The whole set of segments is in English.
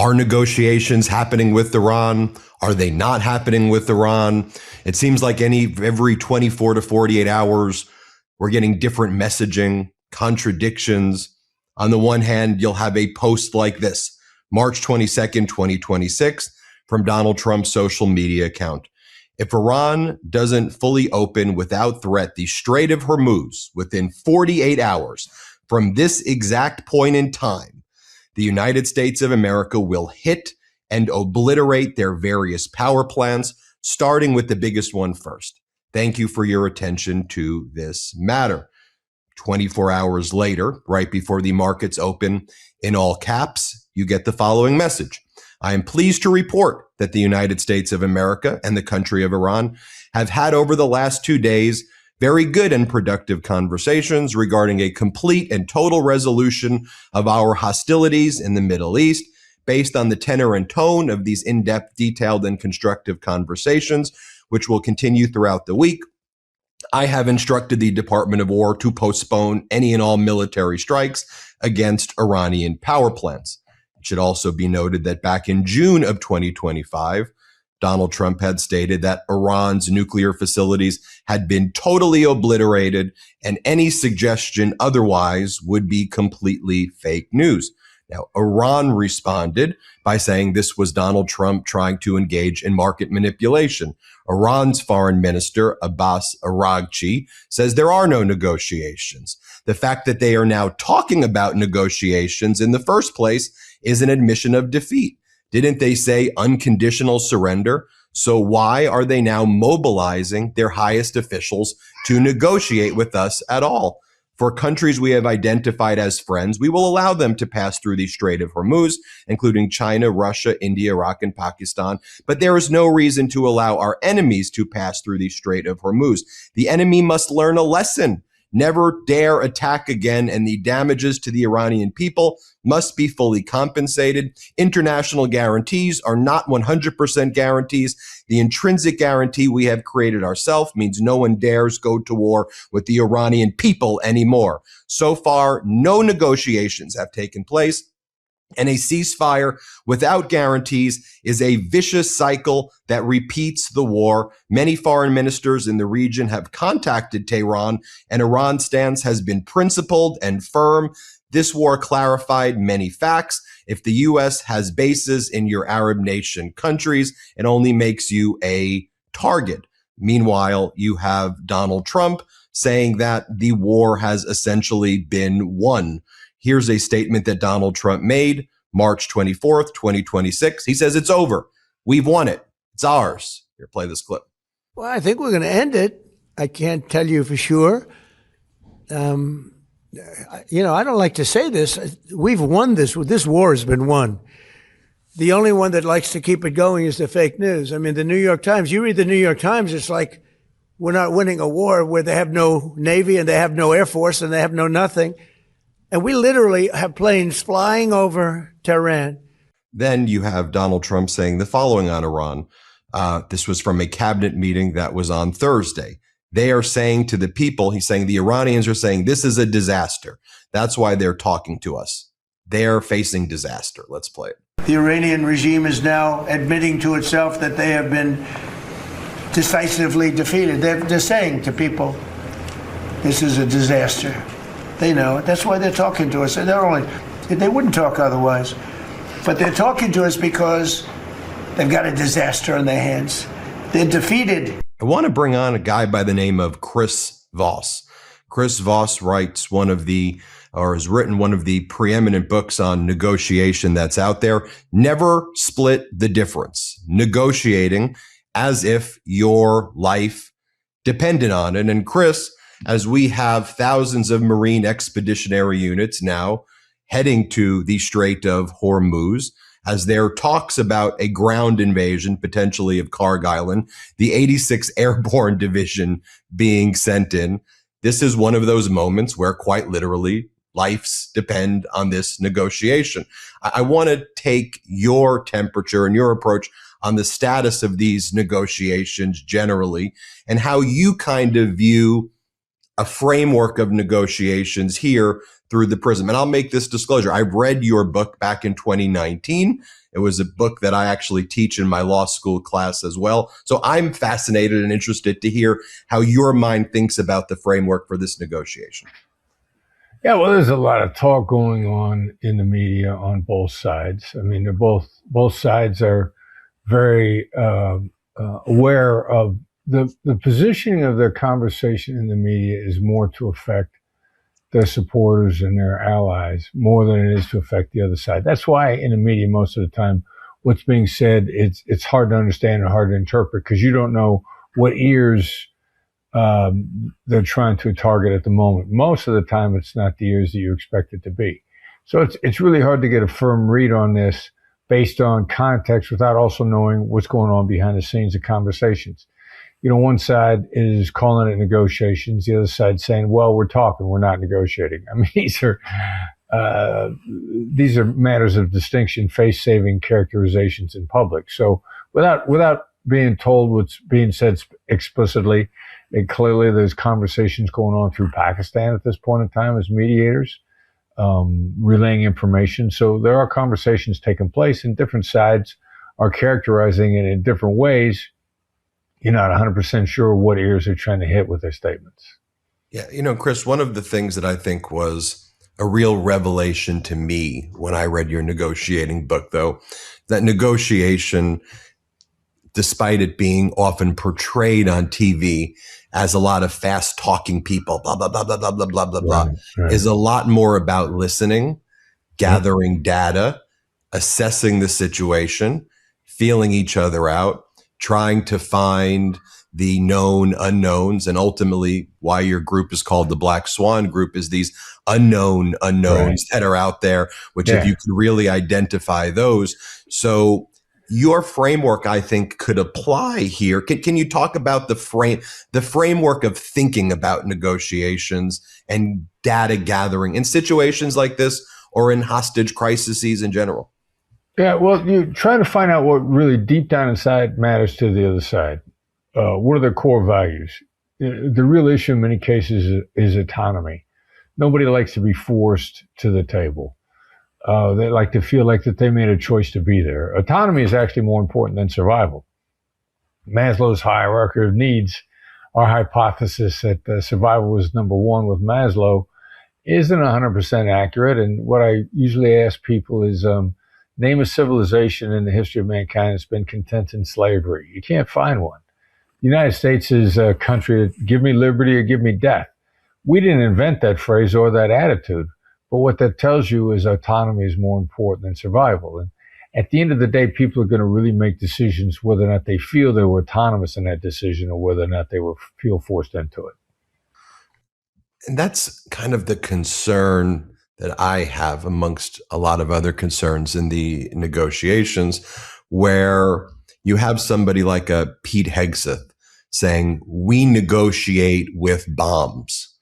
Are negotiations happening with Iran? Are they not happening with Iran? It seems like every 24 to 48 hours, we're getting different messaging, contradictions. On the one hand, you'll have a post like this, March 22nd, 2026, from Donald Trump's social media account. If Iran doesn't fully open without threat the Strait of Hormuz within 48 hours from this exact point in time, the United States of America will hit and obliterate their various power plants, starting with the biggest one first. Thank you for your attention to this matter. 24 hours later, right before the markets open, in all caps, you get the following message. I am pleased to report that the United States of America and the country of Iran have had over the last 2 days very good and productive conversations regarding a complete and total resolution of our hostilities in the Middle East. Based on the tenor and tone of these in-depth, detailed, and constructive conversations, which will continue throughout the week, I have instructed the Department of War to postpone any and all military strikes against Iranian power plants. It should also be noted that back in June of 2025, Donald Trump had stated that Iran's nuclear facilities had been totally obliterated and any suggestion otherwise would be completely fake news. Now, Iran responded by saying this was Donald Trump trying to engage in market manipulation. Iran's foreign minister, Abbas Araghchi, says there are no negotiations. The fact that they are now talking about negotiations in the first place is an admission of defeat. Didn't they say unconditional surrender? So why are they now mobilizing their highest officials to negotiate with us at all? For countries we have identified as friends, we will allow them to pass through the Strait of Hormuz, including China, Russia, India, Iraq, and Pakistan. But there is no reason to allow our enemies to pass through the Strait of Hormuz. The enemy must learn a lesson. Never dare attack again, and the damages to the Iranian people must be fully compensated. International guarantees are not 100% guarantees. The intrinsic guarantee we have created ourselves means no one dares go to war with the Iranian people anymore. So far, no negotiations have taken place. And a ceasefire without guarantees is a vicious cycle that repeats the war. Many foreign ministers in the region have contacted Tehran, and Iran's stance has been principled and firm. This war clarified many facts. If the U.S. has bases in your Arab nation countries, it only makes you a target. Meanwhile, you have Donald Trump saying that the war has essentially been won. Here's a statement that Donald Trump made March 24th, 2026. He says, it's over. We've won it. It's ours. Here, play this clip. Well, I think we're going to end it. I can't tell you for sure. I don't like to say this. We've won this. This war has been won. The only one that likes to keep it going is the fake news. I mean, the New York Times, you read the New York Times, it's like we're not winning a war where they have no Navy and they have no Air Force and they have no nothing. And we literally have planes flying over Tehran. Then you have Donald Trump saying the following on Iran. This was from a cabinet meeting that was on Thursday. They are saying to the people, he's saying the Iranians are saying this is a disaster. That's why they're talking to us. They're facing disaster. Let's play it. The Iranian regime is now admitting to itself that they have been decisively defeated. They're saying to people, this is a disaster. They know it. That's why they're talking to us. They wouldn't talk otherwise. But they're talking to us because they've got a disaster on their hands. They're defeated. I want to bring on a guy by the name of Chris Voss. Chris Voss has written one of the preeminent books on negotiation that's out there. Never split the difference. Negotiating as if your life depended on it. And Chris, as we have thousands of Marine expeditionary units now heading to the Strait of Hormuz, as there are talks about a ground invasion, potentially of Karg Island, the 86th Airborne Division being sent in. This is one of those moments where quite literally lives depend on this negotiation. I want to take your temperature and your approach on the status of these negotiations generally and how you kind of view a framework of negotiations here through the prism. And I'll make this disclosure. I read your book back in 2019. It was a book that I actually teach in my law school class as well. So I'm fascinated and interested to hear how your mind thinks about the framework for this negotiation. Yeah, well, there's a lot of talk going on in the media on both sides. I mean, they're both sides are very aware of the positioning of their conversation in the media is more to affect their supporters and their allies more than it is to affect the other side. That's why in the media, most of the time, what's being said, it's hard to understand and hard to interpret because you don't know what ears they're trying to target at the moment. Most of the time, it's not the ears that you expect it to be. So it's really hard to get a firm read on this based on context without also knowing what's going on behind the scenes of conversations. You know, one side is calling it negotiations. The other side saying, well, we're talking, we're not negotiating. I mean, these are matters of distinction, face-saving characterizations in public. So without being told what's being said explicitly, and clearly there's conversations going on through Pakistan at this point in time as mediators, relaying information. So there are conversations taking place and different sides are characterizing it in different ways. You're not 100% sure what ears they're trying to hit with their statements. Yeah, you know, Chris, one of the things that I think was a real revelation to me when I read your negotiating book, though, that negotiation, despite it being often portrayed on TV as a lot of fast talking people, blah, blah, blah, blah, blah, blah, blah, blah, blah, Right. is a lot more about listening, gathering data, assessing the situation, feeling each other out, trying to find the known unknowns, and ultimately why your group is called the Black Swan Group is these unknown unknowns that are out there, which if you could really identify those. So your framework, I think, could apply here. Can you talk about the framework of thinking about negotiations and data gathering in situations like this or in hostage crises in general? Yeah, well, you try to find out what really deep down inside matters to the other side. What are their core values? The real issue in many cases is autonomy. Nobody likes to be forced to the table. They like to feel like that they made a choice to be there. Autonomy is actually more important than survival. Maslow's hierarchy of needs, our hypothesis that survival was number one with Maslow, isn't 100% accurate. And what I usually ask people is, name a civilization in the history of mankind that's been content in slavery. You can't find one. The United States is a country that give me liberty or give me death. We didn't invent that phrase or that attitude, but what that tells you is autonomy is more important than survival. And at the end of the day, people are going to really make decisions whether or not they feel they were autonomous in that decision or whether or not they feel forced into it. And that's kind of the concern that I have amongst a lot of other concerns in the negotiations, where you have somebody like a Pete Hegseth saying, we negotiate with bombs.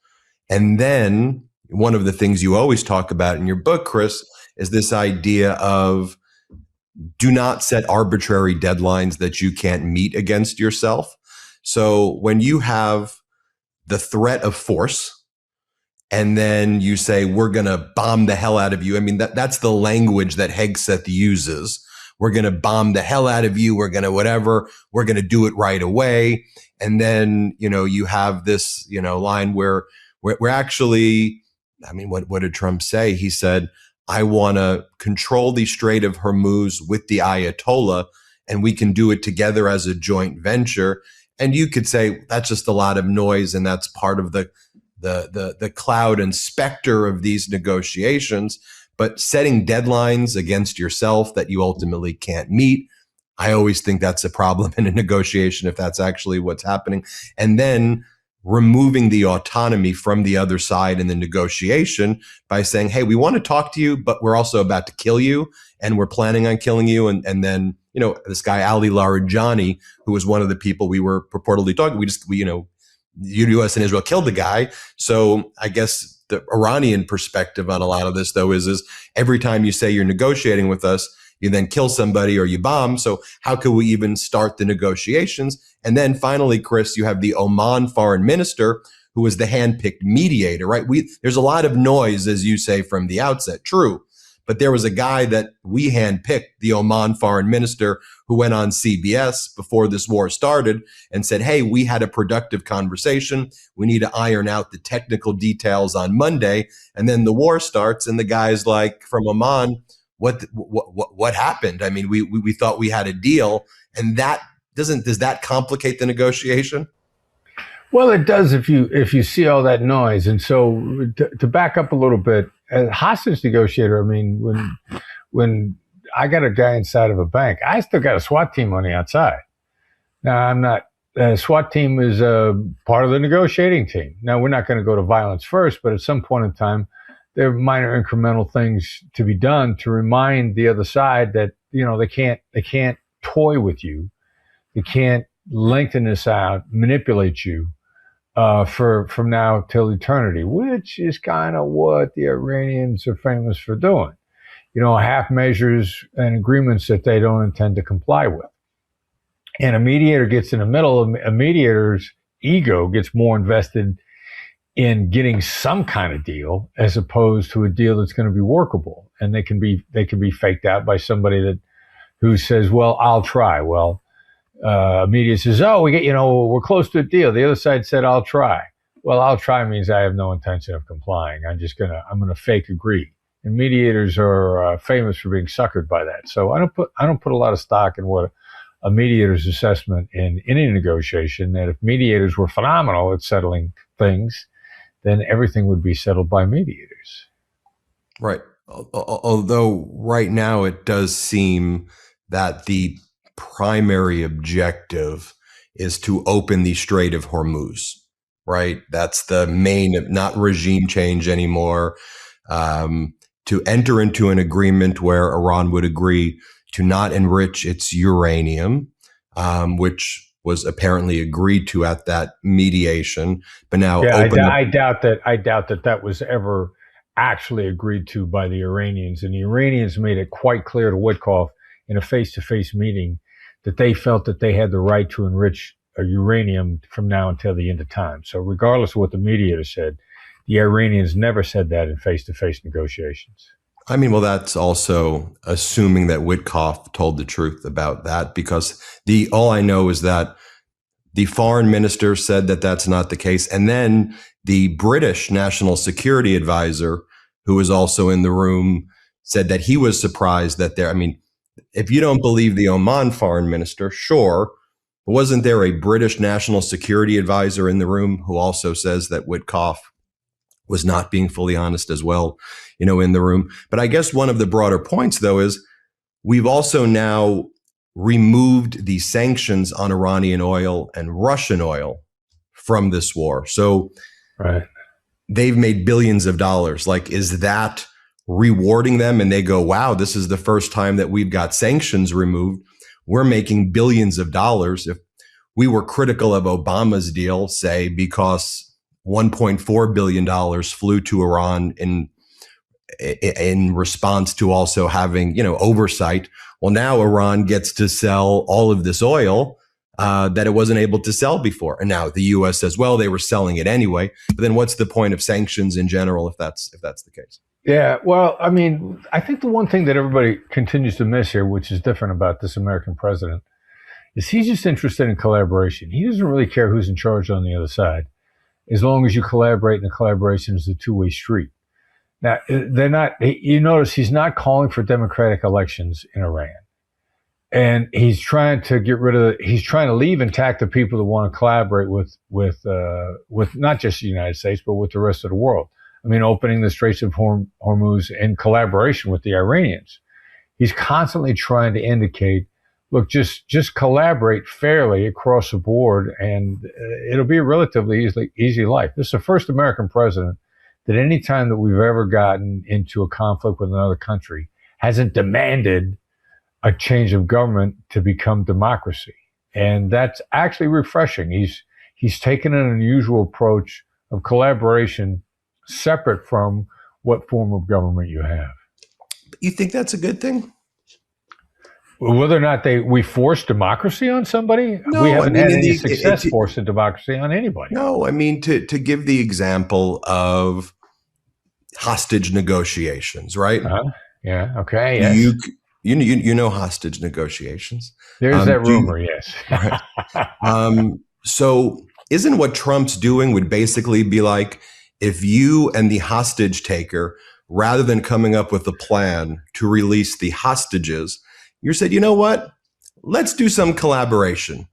And then one of the things you always talk about in your book, Chris, is this idea of do not set arbitrary deadlines that you can't meet against yourself. So when you have the threat of force, and then you say, we're going to bomb the hell out of you. I mean, that's the language that Hegseth uses. We're going to bomb the hell out of you. We're going to whatever. We're going to do it right away. And then, you know, you have this, you know, line where we're actually, I mean, what did Trump say? He said, I want to control the Strait of Hormuz with the Ayatollah, and we can do it together as a joint venture. And you could say that's just a lot of noise, and that's part of the cloud and specter of these negotiations. But setting deadlines against yourself that you ultimately can't meet, I always think that's a problem in a negotiation if that's actually what's happening. And then removing the autonomy from the other side in the negotiation by saying, hey, we want to talk to you, but we're also about to kill you, and we're planning on killing you. And then, you know, this guy, Ali Larijani, who was one of the people we were purportedly talking, we U.S. and Israel killed the guy. So I guess the Iranian perspective on a lot of this, though, is every time you say you're negotiating with us, you then kill somebody or you bomb. So how could we even start the negotiations? And then finally, Chris, you have the Oman foreign minister, who was the handpicked mediator, right? There's a lot of noise, as you say, from the outset. True. But there was a guy that we handpicked, the Oman foreign minister, who went on CBS before this war started and said, hey, we had a productive conversation. We need to iron out the technical details on Monday. And then the war starts and the guy's like from Oman, what happened? I mean, we thought we had a deal, and does that complicate the negotiation? Well, it does if you see all that noise. And so to back up a little bit, as a hostage negotiator, I mean, when I got a guy inside of a bank, I still got a SWAT team on the outside. Now, I'm not, SWAT team is part of the negotiating team. Now, we're not going to go to violence first, but at some point in time, there are minor incremental things to be done to remind the other side that, you know, they can't toy with you. They can't lengthen this out, manipulate you from now till eternity, which is kind of what the Iranians are famous for doing. You know, half measures and agreements that they don't intend to comply with. And a mediator gets in the middle. A mediator's ego gets more invested in getting some kind of deal as opposed to a deal that's going to be workable. And they can be faked out by somebody who says, well, I'll try. Well, media says, oh, we're close to a deal. The other side said, I'll try. Well, I'll try means I have no intention of complying. I'm going to fake agree. And mediators are famous for being suckered by that. So I don't put a lot of stock in what a mediator's assessment in any negotiation, that if mediators were phenomenal at settling things, then everything would be settled by mediators. Right. Although right now it does seem that the primary objective is to open the Strait of Hormuz, right? That's the main, not regime change anymore, to enter into an agreement where Iran would agree to not enrich its uranium, which was apparently agreed to at that mediation. But now, I doubt that was ever actually agreed to by the Iranians. And the Iranians made it quite clear to Witkoff in a face-to-face meeting that they felt that they had the right to enrich uranium from now until the end of time. So regardless of what the mediator said, the Iranians never said that in face-to-face negotiations. I mean, well, that's also assuming that Witkoff told the truth about that, because all I know is that the foreign minister said that that's not the case. And then the British National Security Advisor, who was also in the room, said that he was surprised that if you don't believe the Oman foreign minister, sure, but wasn't there a British National Security Advisor in the room who also says that Witkoff was not being fully honest as well, in the room? But I guess one of the broader points, though, is we've also now removed the sanctions on Iranian oil and Russian oil from this war. So right. They've made billions of dollars. Like, is that rewarding them? And they go, wow, this is the first time that we've got sanctions removed. We're making billions of dollars. If we were critical of Obama's deal, say, because $1.4 billion flew to Iran in response to also having, oversight. Well, now Iran gets to sell all of this oil that it wasn't able to sell before. And now the U.S. says, well, they were selling it anyway. But then what's the point of sanctions in general if that's the case? Yeah, well, I mean, I think the one thing that everybody continues to miss here, which is different about this American president, is he's just interested in collaboration. He doesn't really care who's in charge on the other side, as long as you collaborate, and the collaboration is a two-way street. Now, you notice he's not calling for democratic elections in Iran. And he's trying to he's trying to leave intact the people that want to collaborate with not just the United States, but with the rest of the world. I mean, opening the Straits of Hormuz in collaboration with the Iranians. He's constantly trying to indicate, look, just collaborate fairly across the board, and it'll be a relatively easy life. This is the first American president that any time that we've ever gotten into a conflict with another country hasn't demanded a change of government to become democracy. And that's actually refreshing. He's taken an unusual approach of collaboration separate from what form of government you have. You think that's a good thing? Whether or not we force democracy on somebody, No, we haven't I mean, had any success forcing democracy on anybody. No, I mean, to give the example of hostage negotiations, right? Yeah. Okay. Yes. You know hostage negotiations. There's that rumor. Yes. Right. So isn't what Trump's doing would basically be like if you and the hostage taker, rather than coming up with a plan to release the hostages, you said, you know what? Let's do some collaboration.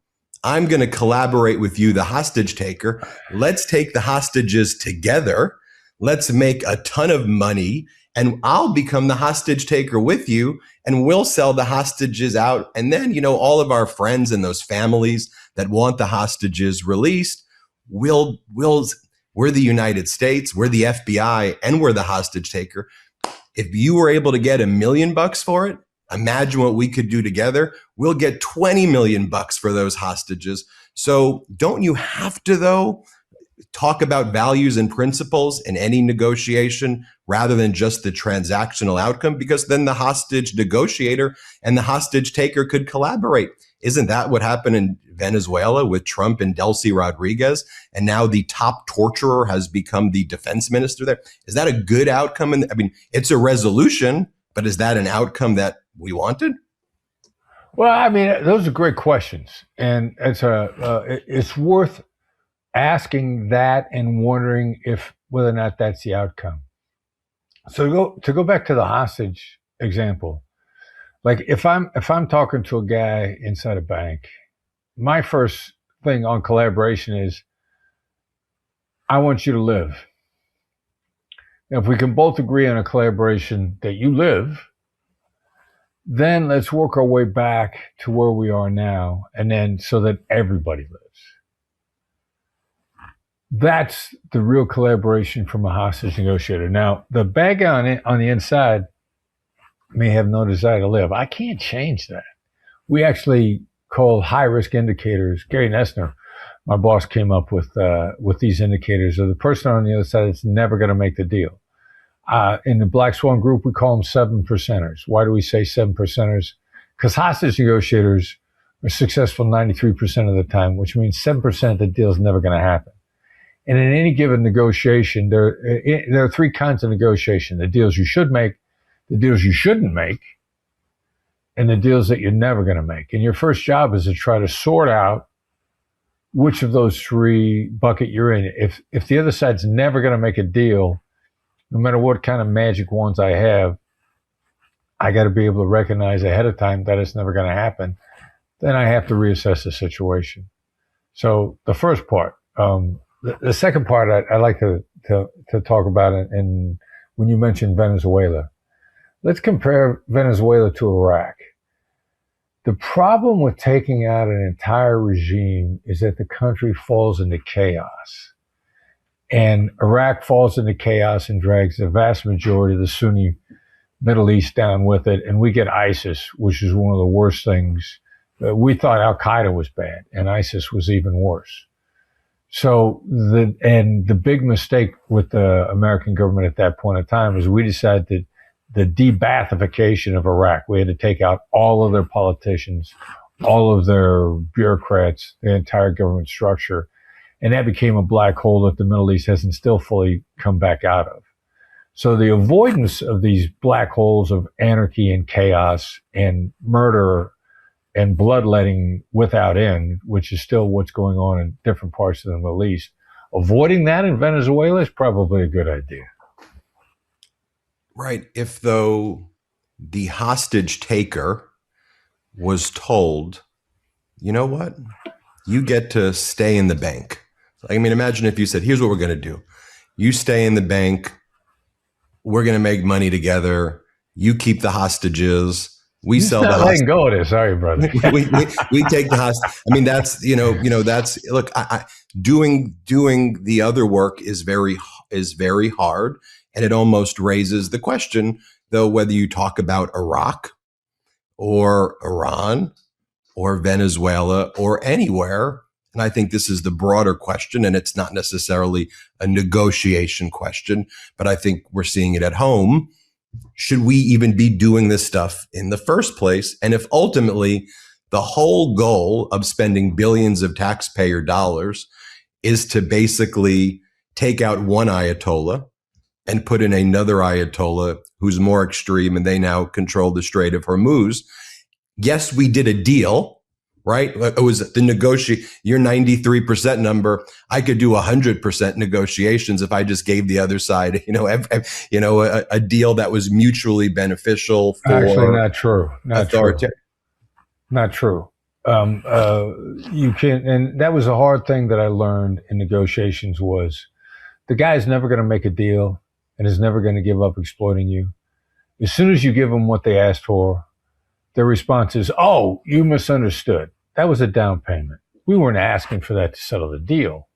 I'm going to collaborate with you, the hostage taker. Let's take the hostages together. Let's make a ton of money and I'll become the hostage taker with you and we'll sell the hostages out. And then, all of our friends and those families that want the hostages released, we're the United States, we're the FBI, and we're the hostage taker. If you were able to get $1 million for it, imagine what we could do together. We'll get 20 million bucks for those hostages. So don't you have to, though, talk about values and principles in any negotiation rather than just the transactional outcome? Because then the hostage negotiator and the hostage taker could collaborate. Isn't that what happened in Venezuela with Trump and Delcy Rodriguez? And now the top torturer has become the defense minister there. Is that a good outcome? I mean, it's a resolution, but is that an outcome that we wanted? Well, I mean, those are great questions, and it's worth asking that and wondering whether or not that's the outcome. So to go back to the hostage example, like if I'm talking to a guy inside a bank, my first thing on collaboration is, I want you to live. Now, if we can both agree on a collaboration that you live, then let's work our way back to where we are now, and then so that everybody lives. That's the real collaboration from a hostage negotiator. Now, the bad guy on the inside may have no desire to live. I can't change that. We actually call high-risk indicators. Gary Nessner, my boss, came up with these indicators of the person on the other side that's never going to make the deal. In the Black Swan Group, we call them 7%ers. Why do we say 7%ers? Because hostage negotiators are successful 93% of the time, which means 7% of the deal is never going to happen. And in any given negotiation, there are three kinds of negotiation: the deals you should make, the deals you shouldn't make, and the deals that you're never going to make. And your first job is to try to sort out which of those three bucket you're in. If the other side's never going to make a deal, no matter what kind of magic wands I have, I got to be able to recognize ahead of time that it's never going to happen. Then I have to reassess the situation. So the first part. The second part I like to talk about, and when you mentioned Venezuela, let's compare Venezuela to Iraq. The problem with taking out an entire regime is that the country falls into chaos. And Iraq falls into chaos and drags the vast majority of the Sunni Middle East down with it. And we get ISIS, which is one of the worst things. We thought Al-Qaeda was bad, and ISIS was even worse. So the big mistake with the American government at that point in time is we decided the de-Baathification of Iraq. We had to take out all of their politicians, all of their bureaucrats, the entire government structure. And that became a black hole that the Middle East hasn't still fully come back out of. So the avoidance of these black holes of anarchy and chaos and murder and bloodletting without end, which is still what's going on in different parts of the Middle East, avoiding that in Venezuela is probably a good idea. Right. If, though, the hostage taker was told, you know what, you get to stay in the bank. I mean, imagine if you said, here's what we're going to do. You stay in the bank. We're going to make money together. You keep the hostages. We sell the hostages. Letting go of this, sorry, brother. we take the hostage. I mean, that's, that's, look, doing the other work is very hard. And it almost raises the question, though, whether you talk about Iraq or Iran or Venezuela or anywhere. And I think this is the broader question, and it's not necessarily a negotiation question, but I think we're seeing it at home. should we even be doing this stuff in the first place? And if ultimately the whole goal of spending billions of taxpayer dollars is to basically take out one Ayatollah and put in another Ayatollah who's more extreme, and they now control the Strait of Hormuz. Yes, we did a deal, right? It was the your 93% number. I could do 100% negotiations if I just gave the other side, a deal that was mutually beneficial. For actually, not true. Not true. You can, and that was a hard thing that I learned in negotiations was the guy's never going to make a deal and is never going to give up exploiting you. As soon as you give them what they asked for, their response is, "Oh, you misunderstood. That was a down payment. We weren't asking for that to settle the deal.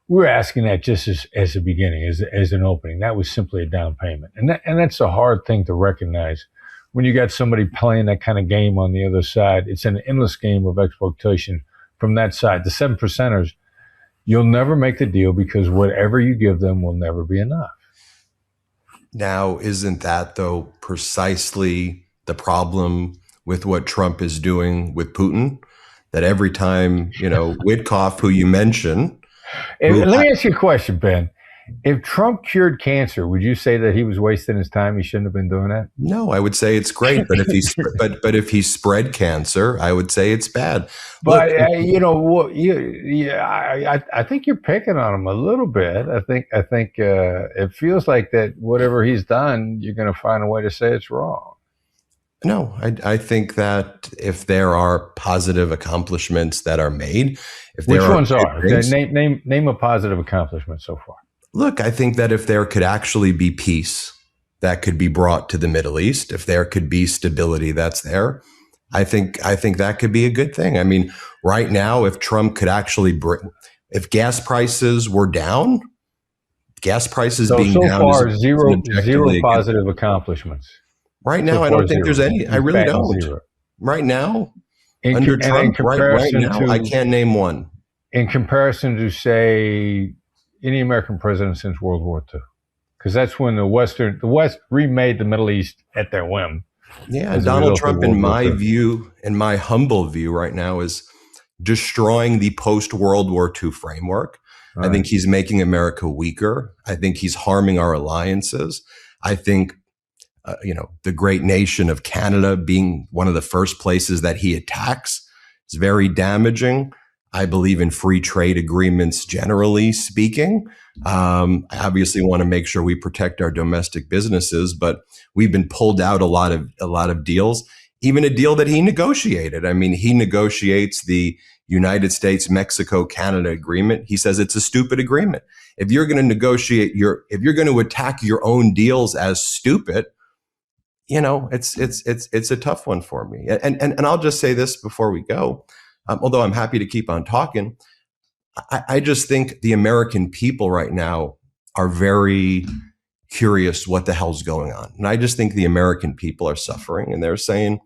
We were asking that just as a beginning, as an opening. That was simply a down payment." And that's a hard thing to recognize when you got somebody playing that kind of game on the other side. It's an endless game of exploitation from that side. The 7%ers, you'll never make the deal because whatever you give them will never be enough. Now, isn't that, though, precisely the problem with what Trump is doing with Putin? That every time, Witkoff, who you mentioned. Let me ask you a question, Ben. If Trump cured cancer, would you say that he was wasting his time? He shouldn't have been doing that? No, I would say it's great. But if if he spread cancer, I would say it's bad. But I think you're picking on him a little bit. I think it feels like that whatever he's done, you're going to find a way to say it's wrong. No, I think that if there are positive accomplishments that are made, which ones are? Name a positive accomplishment so far. Look, I think that if there could actually be peace that could be brought to the Middle East, if there could be stability that's there, I think that could be a good thing. I mean, right now, if Trump could actually if gas prices were down, gas prices being so down far zero positive accomplishments. Right now, I don't think there's any. I really don't. Zero. Right now, under Trump, right now, I can't name one. In comparison to, say, any American president since World War II, because that's when the West remade the Middle East at their whim. Yeah, and Donald Trump, in my view, in my humble view right now, is destroying the post-World War II framework. Right. I think he's making America weaker. I think he's harming our alliances. I think, the great nation of Canada being one of the first places that he attacks is very damaging. I believe in free trade agreements, generally speaking. I obviously want to make sure we protect our domestic businesses, but we've been pulled out a lot of deals, even a deal that he negotiated. I mean, he negotiates the United States, Mexico, Canada agreement. He says it's a stupid agreement. If you're going to if you're going to attack your own deals as stupid, it's a tough one for me. And I'll just say this before we go. Although I'm happy to keep on talking, I just think the American people right now are very curious what the hell's going on. And I just think the American people are suffering, and they're saying,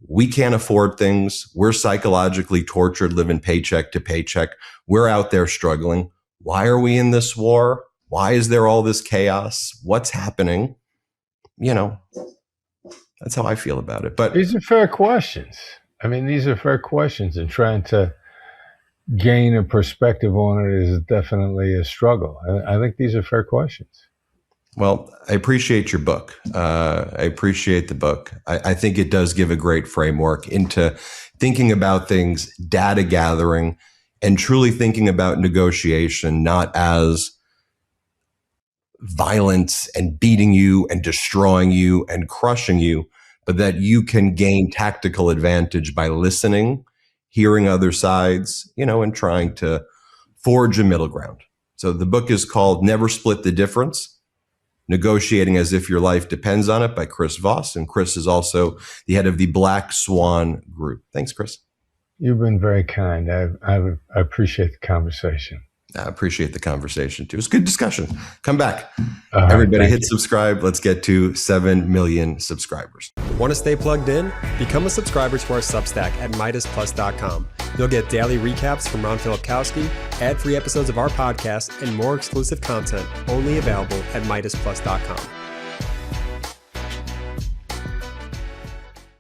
we can't afford things. We're psychologically tortured, living paycheck to paycheck. We're out there struggling. Why are we in this war? Why is there all this chaos? What's happening? That's how I feel about it. But these are fair questions. I mean, these are fair questions, and trying to gain a perspective on it is definitely a struggle. I think these are fair questions. Well, I appreciate your book. I appreciate the book. I think it does give a great framework into thinking about things, data gathering, and truly thinking about negotiation, not as violence and beating you and destroying you and crushing you, but that you can gain tactical advantage by listening, hearing other sides, and trying to forge a middle ground. So the book is called Never Split the Difference, Negotiating as If Your Life Depends on It by Chris Voss. And Chris is also the head of the Black Swan Group. Thanks, Chris. You've been very kind. I appreciate the conversation. I appreciate the conversation too. It's a good discussion. Come back. Everybody hit subscribe. Let's get to 7 million subscribers. Want to stay plugged in? Become a subscriber to our Substack at MeidasPlus.com. You'll get daily recaps from Ron Filipkowski, ad-free episodes of our podcast, and more exclusive content only available at MeidasPlus.com.